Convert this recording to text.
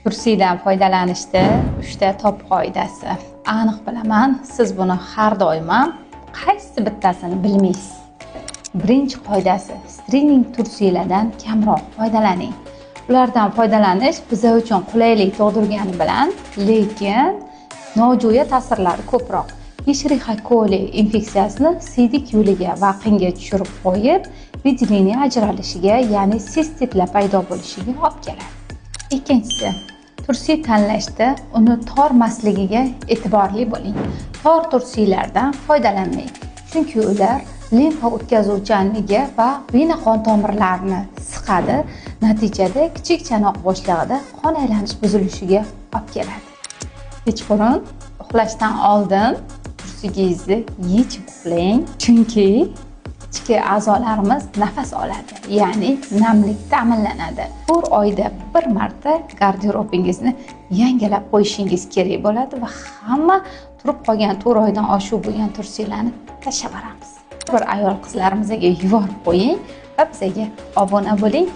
Kursidan foydalanishda 3 ta top qoidasi. Aniq bilaman, siz buni har doim qaysi bittasini bilmaysiz. Birinchi qoidasi: streaming kursilardan kamroq foydalaning. Ulardan foydalanish biz uchun qulaylik tug'dirgani bilan, lekin nojo'ya ta'sirlari ko'proq. Escherichia coli infeksiyasini siydik yo'liga va qinga tushirib qo'yib, vidliniya ajralishiga, ya'ni sistitlar paydo bo'lishiga olib keladi. Ikkinchisi, tursiy tanlashda uni tormasligiga e'tiborli bo'ling. Tor tursilardan foydalanmang, chunki ular limfa o'tkazuvchanligi va vena qon tomirlarini siqadi, natijada kichik chanoq bo'shlig'ida qon aylanish buzilishiga olib keladi. Kechqurun uxlashdan oldin tursigingizni yechib uxlang, chunki ichki a'zolarimiz nafas oladi, ya'ni namlik ta'minlanadi. 4 oyda bir marta garderobingizni yangilab qo'yishingiz kerak bo'ladi va hamma turib qolgan 4 oydan oshiq bo'lgan tursilarni tashlab yuboramiz. Bir ayol qizlarimizga yuborib qo'ying va bizga obuna bo'ling.